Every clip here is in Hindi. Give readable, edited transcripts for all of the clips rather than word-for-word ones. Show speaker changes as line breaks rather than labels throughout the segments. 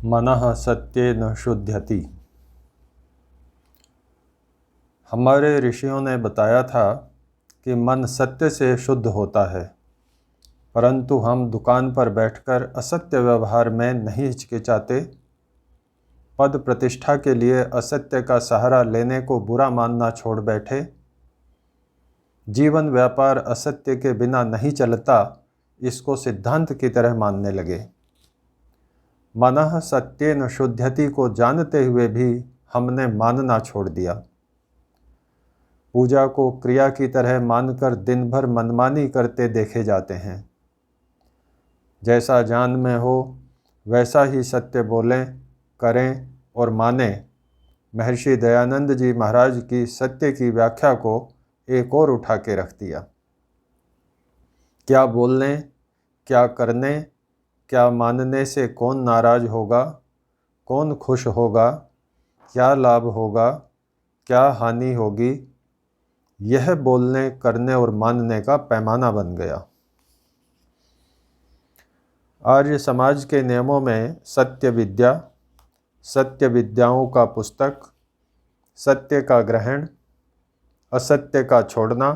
मनः सत्येन शुध्यति। हमारे ऋषियों ने बताया था कि मन सत्य से शुद्ध होता है, परंतु हम दुकान पर बैठकर असत्य व्यवहार में नहीं हिचकिचाते। पद प्रतिष्ठा के लिए असत्य का सहारा लेने को बुरा मानना छोड़ बैठे। जीवन व्यापार असत्य के बिना नहीं चलता, इसको सिद्धांत की तरह मानने लगे। मनः सत्येन शुध्यति को जानते हुए भी हमने मानना छोड़ दिया। पूजा को क्रिया की तरह मानकर दिन भर मनमानी करते देखे जाते हैं। जैसा जान में हो वैसा ही सत्य बोलें, करें और माने। महर्षि दयानंद जी महाराज की सत्य की व्याख्या को एक और उठा के रख दिया। क्या बोलने, क्या करने, क्या मानने से कौन नाराज होगा, कौन खुश होगा, क्या लाभ होगा, क्या हानि होगी, यह बोलने, करने और मानने का पैमाना बन गया। आर्य समाज के नियमों में सत्य विद्या, सत्य विद्याओं का पुस्तक, सत्य का ग्रहण, असत्य का छोड़ना,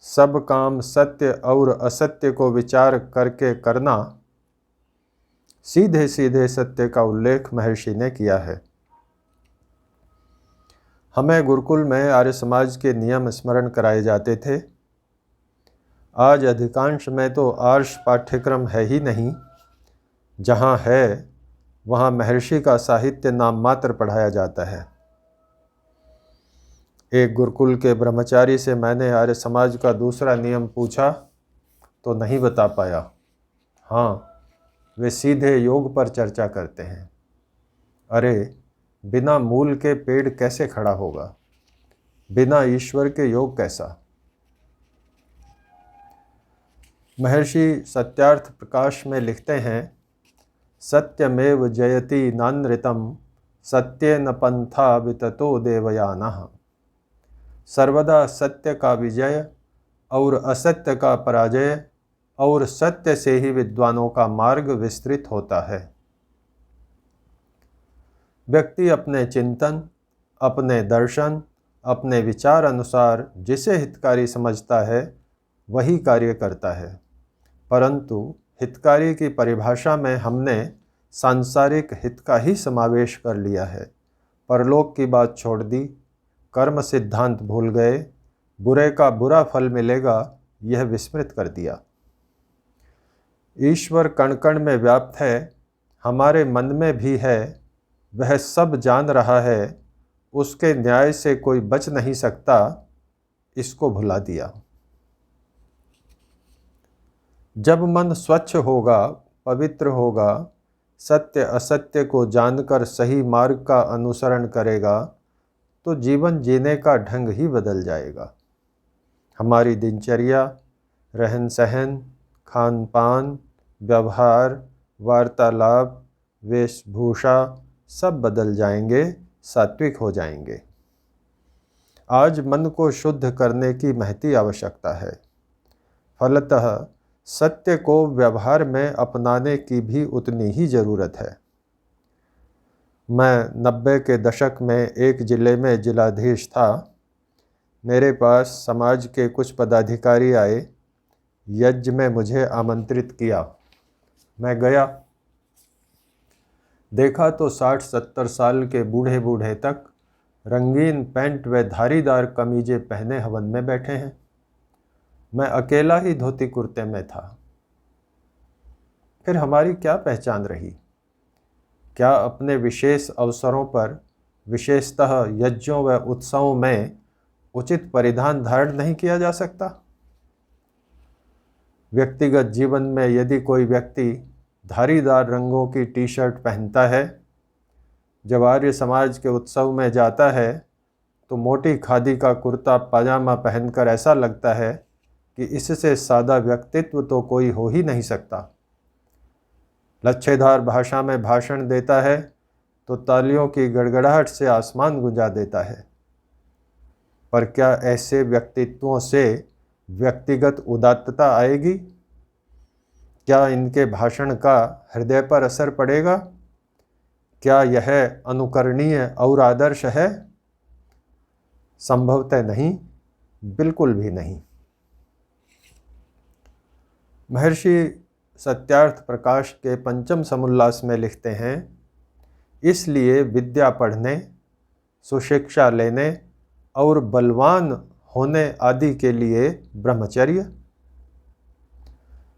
सब काम सत्य और असत्य को विचार करके करना, सीधे सीधे सत्य का उल्लेख महर्षि ने किया है। हमें गुरुकुल में आर्य समाज के नियम स्मरण कराए जाते थे। आज अधिकांश में तो आर्ष पाठ्यक्रम है ही नहीं। जहाँ है वहाँ महर्षि का साहित्य नाम मात्र पढ़ाया जाता है। एक गुरुकुल के ब्रह्मचारी से मैंने आर्य समाज का दूसरा नियम पूछा तो नहीं बता पाया। हाँ, वे सीधे योग पर चर्चा करते हैं। अरे, बिना मूल के पेड़ कैसे खड़ा होगा? बिना ईश्वर के योग कैसा? महर्षि सत्यार्थ प्रकाश में लिखते हैं, सत्यमेव जयति नानृतम सत्येन पंथा विततो देवयानः। सर्वदा सत्य का विजय और असत्य का पराजय और सत्य से ही विद्वानों का मार्ग विस्तृत होता है। व्यक्ति अपने चिंतन, अपने दर्शन, अपने विचार अनुसार जिसे हितकारी समझता है वही कार्य करता है, परंतु हितकारी की परिभाषा में हमने सांसारिक हित का ही समावेश कर लिया है। परलोक की बात छोड़ दी, कर्म सिद्धांत भूल गए, बुरे का बुरा फल मिलेगा यह विस्मृत कर दिया। ईश्वर कण कण में व्याप्त है, हमारे मन में भी है, वह सब जान रहा है, उसके न्याय से कोई बच नहीं सकता, इसको भुला दिया। जब मन स्वच्छ होगा, पवित्र होगा, सत्य असत्य को जानकर सही मार्ग का अनुसरण करेगा, तो जीवन जीने का ढंग ही बदल जाएगा। हमारी दिनचर्या, रहन सहन, खान पान, व्यवहार, वार्तालाप, वेशभूषा सब बदल जाएंगे, सात्विक हो जाएंगे। आज मन को शुद्ध करने की महती आवश्यकता है। फलतः सत्य को व्यवहार में अपनाने की भी उतनी ही जरूरत है। मैं 90 के दशक में एक जिले में जिलाधीश था। मेरे पास समाज के कुछ पदाधिकारी आए, यज्ञ में मुझे आमंत्रित किया। मैं गया, देखा तो 60-70 साल के बूढ़े बूढ़े तक रंगीन पैंट व धारीदार कमीजें पहने हवन में बैठे हैं। मैं अकेला ही धोती कुर्ते में था। फिर हमारी क्या पहचान रही? क्या अपने विशेष अवसरों पर, विशेषतः यज्ञों व उत्सवों में उचित परिधान धारण नहीं किया जा सकता? व्यक्तिगत जीवन में यदि कोई व्यक्ति धारीदार रंगों की टी शर्ट पहनता है, जब आर्य समाज के उत्सव में जाता है तो मोटी खादी का कुर्ता पाजामा पहनकर ऐसा लगता है कि इससे सादा व्यक्तित्व तो कोई हो ही नहीं सकता। लच्छेदार भाषा में भाषण देता है तो तालियों की गड़गड़ाहट से आसमान गुंजा देता है। पर क्या ऐसे व्यक्तित्वों से व्यक्तिगत उदात्तता आएगी? क्या इनके भाषण का हृदय पर असर पड़ेगा? क्या यह अनुकरणीय और आदर्श है? संभवतः नहीं, बिल्कुल भी नहीं। महर्षि सत्यार्थ प्रकाश के पंचम समुल्लास में लिखते हैं, इसलिए विद्या पढ़ने, सुशिक्षा लेने और बलवान होने आदि के लिए ब्रह्मचर्य,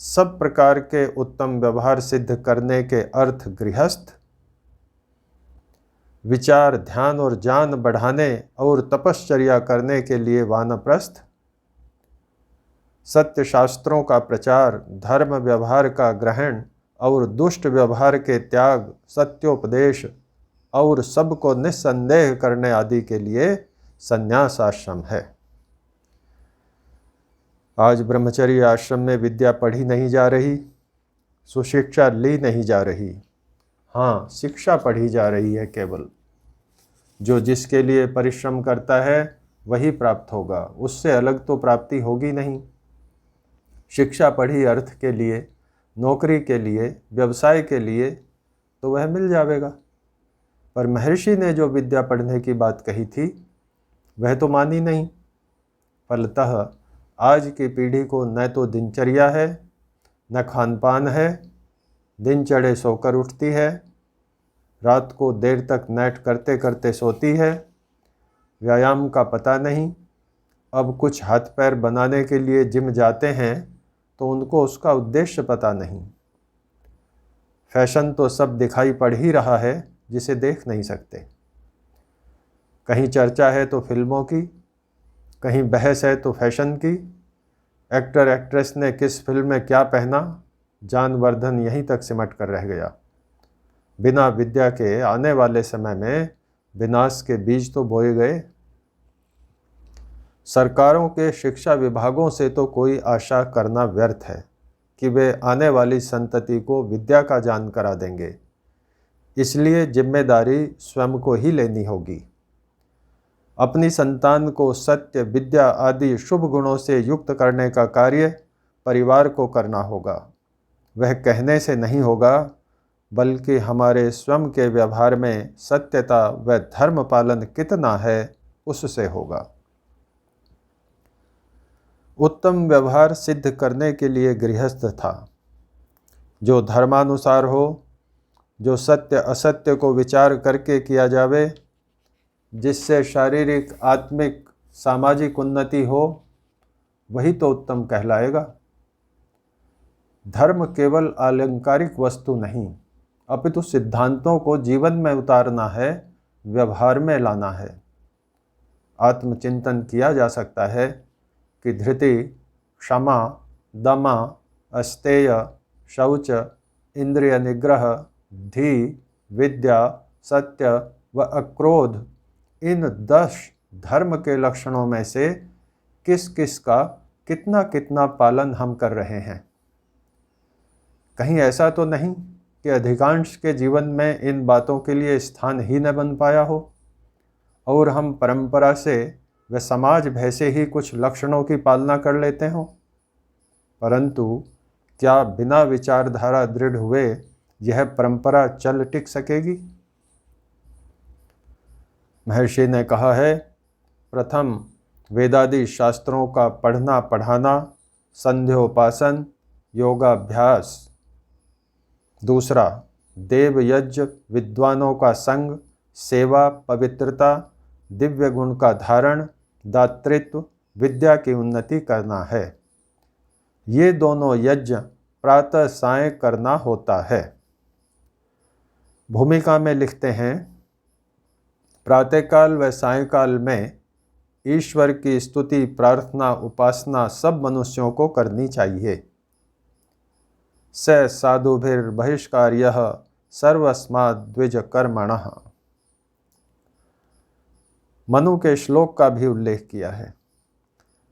सब प्रकार के उत्तम व्यवहार सिद्ध करने के अर्थ गृहस्थ, विचार, ध्यान और ज्ञान बढ़ाने और तपश्चर्या करने के लिए वानप्रस्थ, सत्य शास्त्रों का प्रचार, धर्म व्यवहार का ग्रहण और दुष्ट व्यवहार के त्याग, सत्योपदेश और सबको निस्संदेह करने आदि के लिए संन्यास आश्रम है। आज ब्रह्मचर्य आश्रम में विद्या पढ़ी नहीं जा रही, सुशिक्षा ली नहीं जा रही। हाँ, शिक्षा पढ़ी जा रही है केवल। जो जिसके लिए परिश्रम करता है वही प्राप्त होगा, उससे अलग तो प्राप्ति होगी नहीं। शिक्षा पढ़ी अर्थ के लिए, नौकरी के लिए, व्यवसाय के लिए, तो वह मिल जाएगा। पर महर्षि ने जो विद्या पढ़ने की बात कही थी वह तो मानी नहीं। फलतः आज की पीढ़ी को न तो दिनचर्या है, न खान पान है, दिन चढ़े सोकर उठती है, रात को देर तक नेट करते करते सोती है, व्यायाम का पता नहीं। अब कुछ हाथ पैर बनाने के लिए जिम जाते हैं तो उनको उसका उद्देश्य पता नहीं। फैशन तो सब दिखाई पड़ ही रहा है जिसे देख नहीं सकते। कहीं चर्चा है तो फिल्मों की, कहीं बहस है तो फैशन की। एक्टर एक्ट्रेस ने किस फिल्म में क्या पहना, जानवर्धन यहीं तक सिमट कर रह गया। बिना विद्या के आने वाले समय में विनाश के बीज तो बोए गए। सरकारों के शिक्षा विभागों से तो कोई आशा करना व्यर्थ है कि वे आने वाली संतति को विद्या का ज्ञान करा देंगे। इसलिए जिम्मेदारी स्वयं को ही लेनी होगी। अपनी संतान को सत्य, विद्या आदि शुभ गुणों से युक्त करने का कार्य परिवार को करना होगा। वह कहने से नहीं होगा, बल्कि हमारे स्वयं के व्यवहार में सत्यता व धर्म पालन कितना है उससे होगा। उत्तम व्यवहार सिद्ध करने के लिए गृहस्थ था, जो धर्मानुसार हो, जो सत्य असत्य को विचार करके किया जावे, जिससे शारीरिक, आत्मिक, सामाजिक उन्नति हो, वही तो उत्तम कहलाएगा। धर्म केवल अलंकारिक वस्तु नहीं, अपितु सिद्धांतों को जीवन में उतारना है, व्यवहार में लाना है। आत्मचिंतन किया जा सकता है कि धृति, क्षमा, दमा, अस्तेय, शौच, इंद्रिय निग्रह, धी, विद्या, सत्य व अक्रोध, इन 10 धर्म के लक्षणों में से किस किस का कितना कितना पालन हम कर रहे हैं। कहीं ऐसा तो नहीं कि अधिकांश के जीवन में इन बातों के लिए स्थान ही न बन पाया हो और हम परंपरा से व समाज भय से ही कुछ लक्षणों की पालना कर लेते हों। परंतु क्या बिना विचारधारा दृढ़ हुए यह परंपरा चल टिक सकेगी? महर्षि ने कहा है, प्रथम वेदादि शास्त्रों का पढ़ना पढ़ाना, संध्योपासन, योगाभ्यास। दूसरा, देव यज्ञ, विद्वानों का संग, सेवा, पवित्रता, दिव्य गुण का धारण, दातृत्व, विद्या की उन्नति करना है। ये दोनों यज्ञ प्रातः सायं करना होता है। भूमिका में लिखते हैं, प्रातःकाल व सायंकाल में ईश्वर की स्तुति, प्रार्थना, उपासना सब मनुष्यों को करनी चाहिए। स साधुभिर्बहिष्कार्यः सर्वस्माद् द्विज कर्मणः। मनु के श्लोक का भी उल्लेख किया है।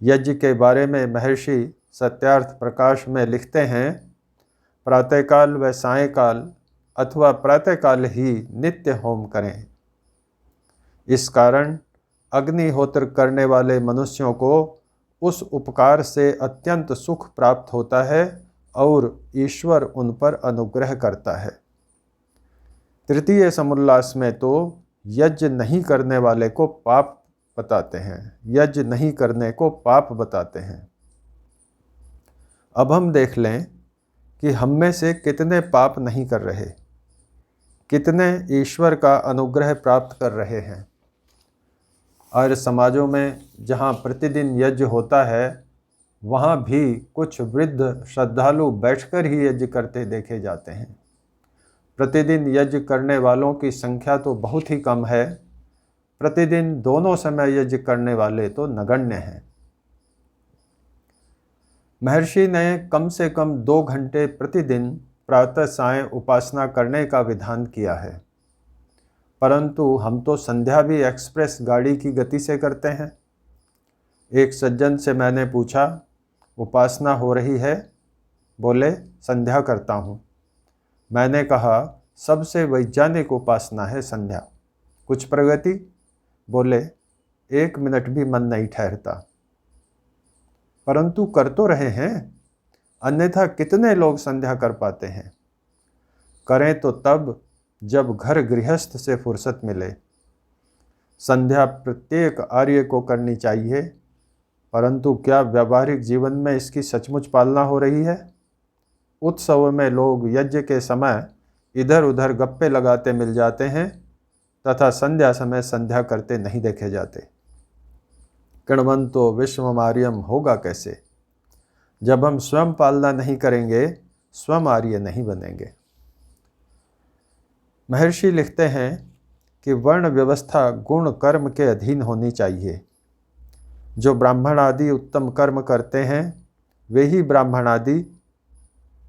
यज्ञ के बारे में महर्षि सत्यार्थ प्रकाश में लिखते हैं, प्रातःकाल व सायंकाल अथवा प्रातःकाल ही नित्य होम करें। इस कारण अग्निहोत्र करने वाले मनुष्यों को उस उपकार से अत्यंत सुख प्राप्त होता है और ईश्वर उन पर अनुग्रह करता है। तृतीय समुल्लास में तो यज्ञ नहीं करने वाले को पाप बताते हैं, यज्ञ नहीं करने को पाप बताते हैं। अब हम देख लें कि हम में से कितने पाप नहीं कर रहे, कितने ईश्वर का अनुग्रह प्राप्त कर रहे हैं। और समाजों में जहाँ प्रतिदिन यज्ञ होता है वहाँ भी कुछ वृद्ध श्रद्धालु बैठकर ही यज्ञ करते देखे जाते हैं। प्रतिदिन यज्ञ करने वालों की संख्या तो बहुत ही कम है, प्रतिदिन दोनों समय यज्ञ करने वाले तो नगण्य हैं। महर्षि ने कम से कम 2 घंटे प्रतिदिन प्रातः सायं उपासना करने का विधान किया है, परंतु हम तो संध्या भी एक्सप्रेस गाड़ी की गति से करते हैं। एक सज्जन से मैंने पूछा, उपासना हो रही है? बोले, संध्या करता हूँ। मैंने कहा, सबसे वैज्ञानिक उपासना है संध्या, कुछ प्रगति? बोले, 1 मिनट भी मन नहीं ठहरता। परंतु कर तो रहे हैं, अन्यथा कितने लोग संध्या कर पाते हैं? करें तो तब जब घर गृहस्थ से फुर्सत मिले। संध्या प्रत्येक आर्य को करनी चाहिए, परंतु क्या व्यावहारिक जीवन में इसकी सचमुच पालना हो रही है? उत्सव में लोग यज्ञ के समय इधर उधर गप्पे लगाते मिल जाते हैं तथा संध्या समय संध्या करते नहीं देखे जाते। कृण्वन्तो विश्वमार्यम होगा कैसे? जब हम स्वयं पालना नहीं करेंगे, स्वयं आर्य नहीं बनेंगे। महर्षि लिखते हैं कि वर्ण व्यवस्था गुण कर्म के अधीन होनी चाहिए। जो ब्राह्मण आदि उत्तम कर्म करते हैं वे ही ब्राह्मण आदि,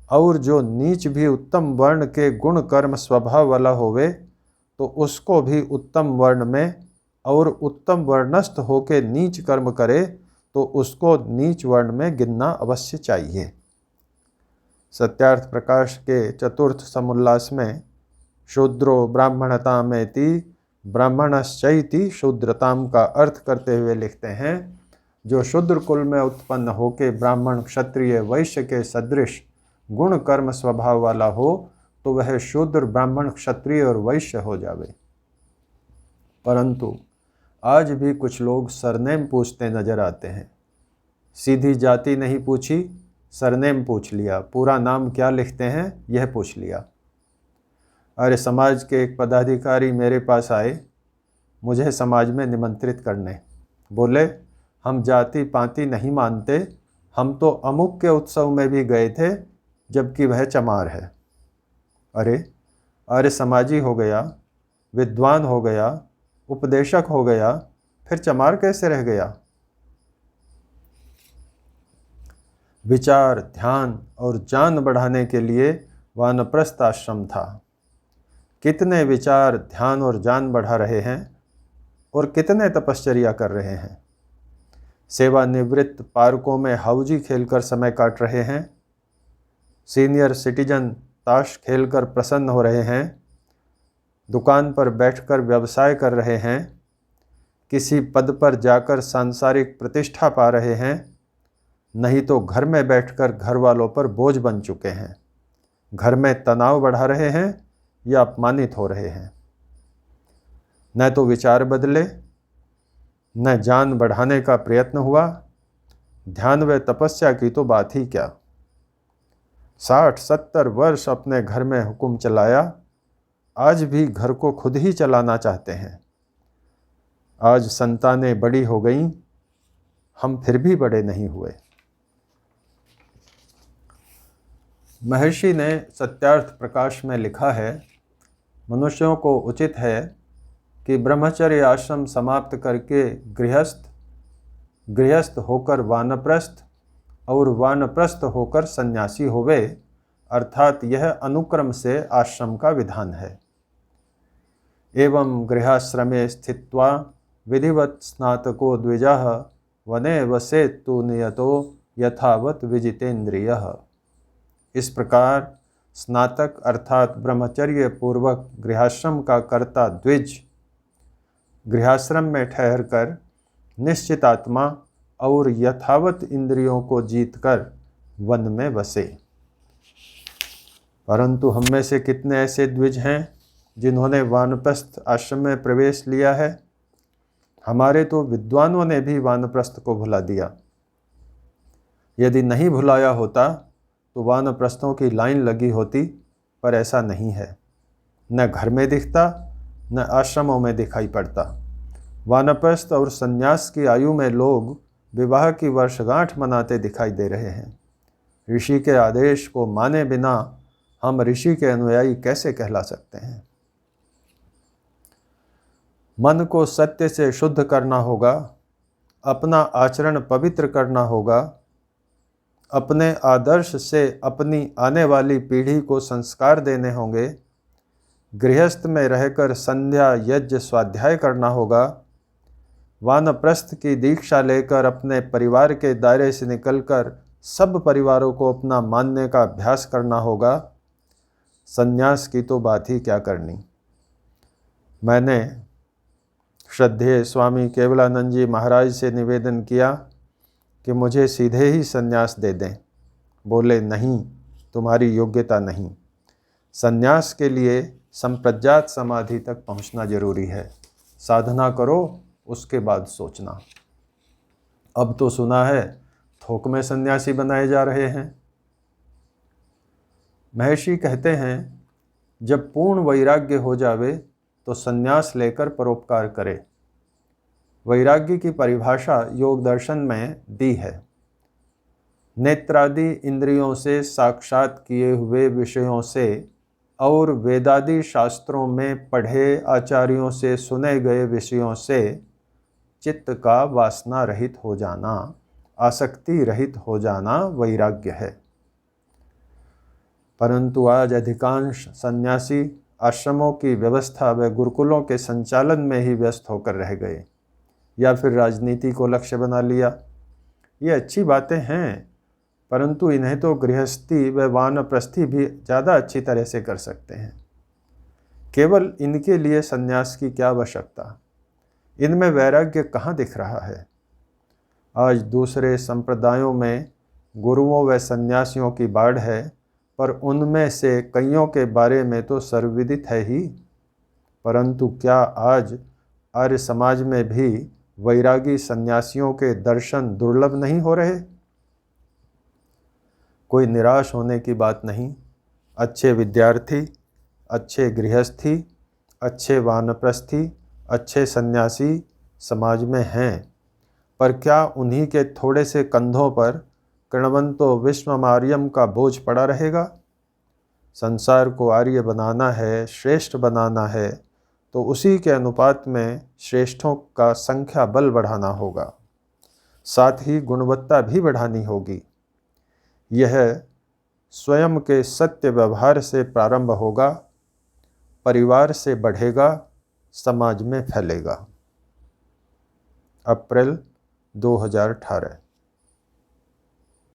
और जो नीच भी उत्तम वर्ण के गुण कर्म स्वभाव वाला होवे तो उसको भी उत्तम वर्ण में, और उत्तम वर्णस्थ होके नीच कर्म करे तो उसको नीच वर्ण में गिनना अवश्य चाहिए। सत्यार्थ प्रकाश के चतुर्थ समुल्लास में शूद्रो ब्राह्मणतामेति ब्राह्मणश्चैति शूद्रताम का अर्थ करते हुए लिखते हैं, जो शूद्र कुल में उत्पन्न होके ब्राह्मण क्षत्रिय वैश्य के सदृश गुण कर्म स्वभाव वाला हो तो वह शूद्र ब्राह्मण क्षत्रिय और वैश्य हो जावे। परंतु आज भी कुछ लोग सरनेम पूछते नजर आते हैं। सीधी जाति नहीं पूछी, सरनेम पूछ लिया, पूरा नाम क्या लिखते हैं यह पूछ लिया। अरे समाज के एक पदाधिकारी मेरे पास आए, मुझे समाज में निमंत्रित करने। बोले, हम जाति पाति नहीं मानते, हम तो अमुक के उत्सव में भी गए थे जबकि वह चमार है। अरे समाजी हो गया, विद्वान हो गया, उपदेशक हो गया, फिर चमार कैसे रह गया? विचार, ध्यान और ज्ञान बढ़ाने के लिए वानप्रस्थ आश्रम था। कितने विचार, ध्यान और ज्ञान बढ़ा रहे हैं और कितने तपश्चर्या कर रहे हैं। सेवानिवृत्त पार्कों में हाउजी खेलकर समय काट रहे हैं, सीनियर सिटीजन ताश खेलकर प्रसन्न हो रहे हैं, दुकान पर बैठकर व्यवसाय कर रहे हैं, किसी पद पर जाकर सांसारिक प्रतिष्ठा पा रहे हैं, नहीं तो घर में बैठकर घर वालों पर बोझ बन चुके हैं, घर में तनाव बढ़ा रहे हैं या अपमानित हो रहे हैं। न तो विचार बदले, न ज्ञान बढ़ाने का प्रयत्न हुआ, ध्यान व तपस्या की तो बात ही क्या। 60-70 वर्ष अपने घर में हुक्म चलाया, आज भी घर को खुद ही चलाना चाहते हैं। आज संतानें बड़ी हो गईं, हम फिर भी बड़े नहीं हुए। महर्षि ने सत्यार्थ प्रकाश में लिखा है, मनुष्यों को उचित है कि ब्रह्मचर्य आश्रम समाप्त करके गृहस्थ होकर वानप्रस्थ और वानप्रस्थ होकर सन्यासी होवे, अर्थात यह अनुक्रम से आश्रम का विधान है। एवं गृहाश्रमे स्थित्वा विधिवत स्नातको द्विजः वने वसेत्तु नियतो यथावत विजितेन्द्रियः। इस प्रकार स्नातक अर्थात ब्रह्मचर्य पूर्वक गृहाश्रम का कर्ता द्विज गृहाश्रम में ठहरकर निश्चित आत्मा और यथावत इंद्रियों को जीतकर वन में बसे। परंतु हम में से कितने ऐसे द्विज हैं जिन्होंने वानप्रस्थ आश्रम में प्रवेश लिया है। हमारे तो विद्वानों ने भी वानप्रस्थ को भुला दिया। यदि नहीं भुलाया होता तो वानप्रस्थों की लाइन लगी होती, पर ऐसा नहीं है। न घर में दिखता, न आश्रमों में दिखाई पड़ता। वानप्रस्थ और संन्यास की आयु में लोग विवाह की वर्षगांठ मनाते दिखाई दे रहे हैं। ऋषि के आदेश को माने बिना हम ऋषि के अनुयायी कैसे कहला सकते हैं? मन को सत्य से शुद्ध करना होगा, अपना आचरण पवित्र करना होगा, अपने आदर्श से अपनी आने वाली पीढ़ी को संस्कार देने होंगे, गृहस्थ में रहकर संध्या यज्ञ स्वाध्याय करना होगा, वानप्रस्थ की दीक्षा लेकर अपने परिवार के दायरे से निकलकर सब परिवारों को अपना मानने का अभ्यास करना होगा। संन्यास की तो बात ही क्या करनी। मैंने श्रद्धेय स्वामी केवलानंद जी महाराज से निवेदन किया कि मुझे सीधे ही संन्यास दे दें। बोले, नहीं, तुम्हारी योग्यता नहीं। संन्यास के लिए संप्रज्ञात समाधि तक पहुंचना जरूरी है। साधना करो, उसके बाद सोचना। अब तो सुना है थोक में सन्यासी बनाए जा रहे हैं। महर्षि कहते हैं, जब पूर्ण वैराग्य हो जावे तो सन्यास लेकर परोपकार करे। वैराग्य की परिभाषा योग दर्शन में दी है। नेत्रादि इंद्रियों से साक्षात किए हुए विषयों से और वेदादि शास्त्रों में पढ़े आचार्यों से सुने गए विषयों से चित्त का वासना रहित हो जाना, आसक्ति रहित हो जाना वैराग्य है। परंतु आज अधिकांश सन्यासी आश्रमों की व्यवस्था व गुरुकुलों के संचालन में ही व्यस्त होकर रह गए, या फिर राजनीति को लक्ष्य बना लिया। ये अच्छी बातें हैं, परंतु इन्हें तो गृहस्थी व वानप्रस्थी भी ज़्यादा अच्छी तरह से कर सकते हैं। केवल इनके लिए सन्यास की क्या आवश्यकता? इनमें वैराग्य कहाँ दिख रहा है? आज दूसरे संप्रदायों में गुरुओं व सन्यासियों की बाढ़ है, पर उनमें से कईयों के बारे में तो सर्वविदित है ही। परंतु क्या आज आर्य समाज में भी वैरागी सन्यासियों के दर्शन दुर्लभ नहीं हो रहे? कोई निराश होने की बात नहीं। अच्छे विद्यार्थी, अच्छे गृहस्थी, अच्छे वानप्रस्थी, अच्छे सन्यासी समाज में हैं, पर क्या उन्हीं के थोड़े से कंधों पर कृणवंतो विश्वमार्यम का बोझ पड़ा रहेगा? संसार को आर्य बनाना है, श्रेष्ठ बनाना है, तो उसी के अनुपात में श्रेष्ठों का संख्या बल बढ़ाना होगा, साथ ही गुणवत्ता भी बढ़ानी होगी। यह स्वयं के सत्य व्यवहार से प्रारंभ होगा, परिवार से बढ़ेगा, समाज में फैलेगा। अप्रैल 2018।